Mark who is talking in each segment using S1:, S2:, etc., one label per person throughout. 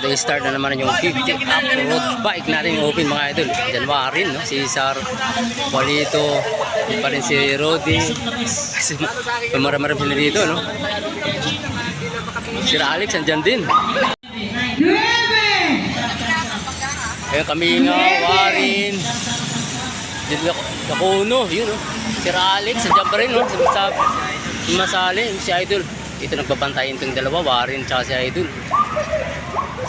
S1: Ito start na naman yung 50 up-road bike natin yung open mga idol. January, no? Si Sar, Palito, pa rin si Rodi. Marami sila dito, no? Si Alex, andyan din. Ayun kami nga, Warin. Dito Dakuno, yun, no? Si Alex, andyan pa rin, no? Masali, si Idol. Ito nagbabantayin itong dalawa, Warin tsaka si Idol.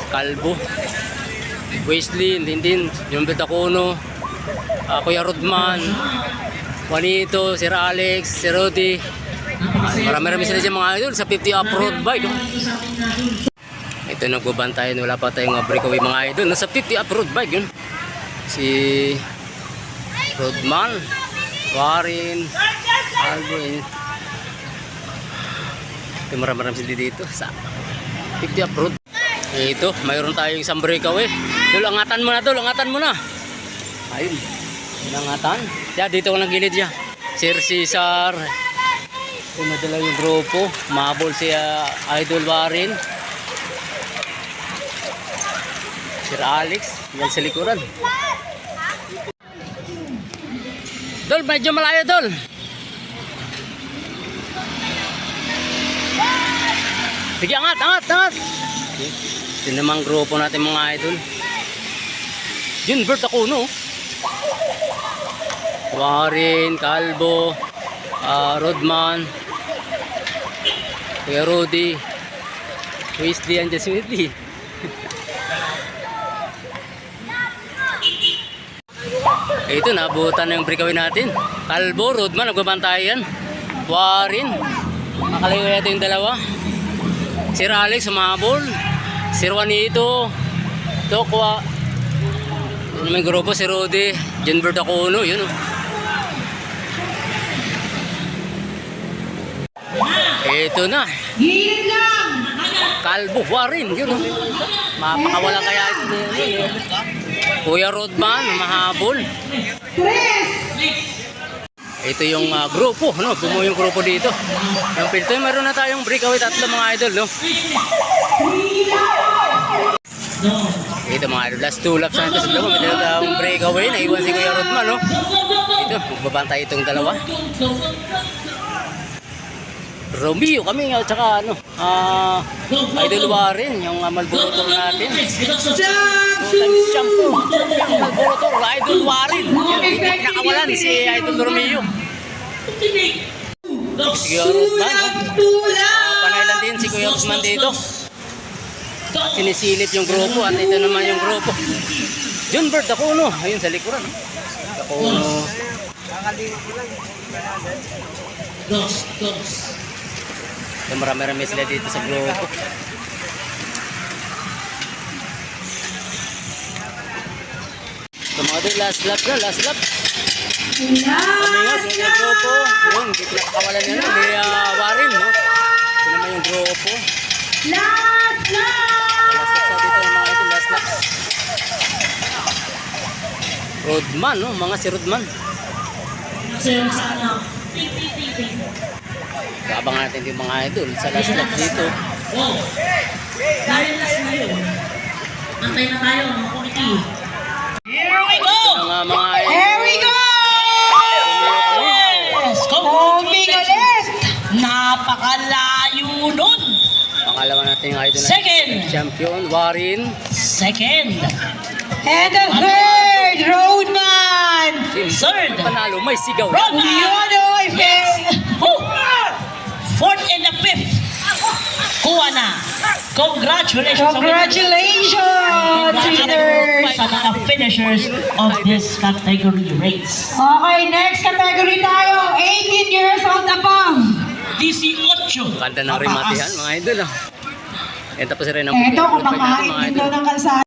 S1: Kalbo, Wesley, din yung Dakuno, Kuya Rodman, Juanito, Sir Alex, Sir Rodi. Marami sila dyan mga idol sa 50 off-road bike. Ito nagbabantayan, wala pa tayong breakaway mga idol. Nasa 50 off-road bike yun. Si Rodman, Warin, Kalbo. Ito marami sila dito sa 50 off-road. Ito, mayroon tayong isang breakaway. Dul, angatan mo na, Dul, angatan mo na. Ayun, angatan. Diyan, dito ko nang gilid siya. Sir Cesar. Ito nadala yung grupo. Mahabol si Idol Warin. Sir Alex, yan sa likuran. Dul, medyo malayo, Dul. Sige, angat. Ito namang grupo natin mga idol. Yun, Bert Dakuno. Warin, Kalbo, Rodman, Kuya Rodi, Wesley, andyan si Wesley. Ito, nabutan na yung breakaway natin. Kalbo, Rodman, nagbabantayan. Warin, makalayo natin yung dalawa. Sir Alex, sumabol. Sir Juanito, Tokwa, may grupo si Rodi, Jenber Dakuno, yun o. Ito na. Kalbo, Warin, yun o. Mapakawala kaya ito. Kuya Rodman, mahabol. Ito yung grupo, no? Bumuo yung grupo dito. Yung pilto, meron na tayong breakaway, tatlo mga idol, no? Ito mga idol, last 2 laps na ito sa dalawa. May dalawang breakaway, naiwan si Kuya Rodman, no? Ito, magbabantay itong dalawa. Romeo kami nga, tsaka ano, Idol Warin, yung Malborotor natin. Shampoo, Malborotor, Idol Warin. Hindi pinakawalan si Idol Romeo. Si Kuya Rodman, no? Panay lang din si Kuya Rodman dito. At sinisilip yung grupo at ito naman yung grupo. Junbert Dakuno, ayun sa likuran. Dakuno. Marami sila dito sa grupo. So mga doon, last lap. Kami nga, yung grupo. Yun, hindi pinakakawalan nila. May Warin, no? Ito naman yung grupo. Last lap dito ng mga ito, last lap. Rodman, no? Mga si Rodman. Abangan natin yung mga idol sa last lap dito.
S2: Dahil last na yun. Antay na tayo, mga komiti. Here we go! Here we go! Yes! Coming ulit! Napakalayo nun!
S1: Pangalawa natin yung idol na
S2: Second!
S1: champion, Warin.
S2: Second! And the third, Rodman! Third!
S1: Panalo, may sigaw.
S2: Rodman! Fourth and the fifth. Kuha na. Congratulations.
S3: Congratulations, winners.
S2: Sa mga finishers of this category race.
S3: Okay, next category tayo, 18 years old above.
S2: 18.
S1: Kanta ng rimatihan, mga idol. Yan tapos rin ang
S3: Ito, kumakain din daw ng kalsada.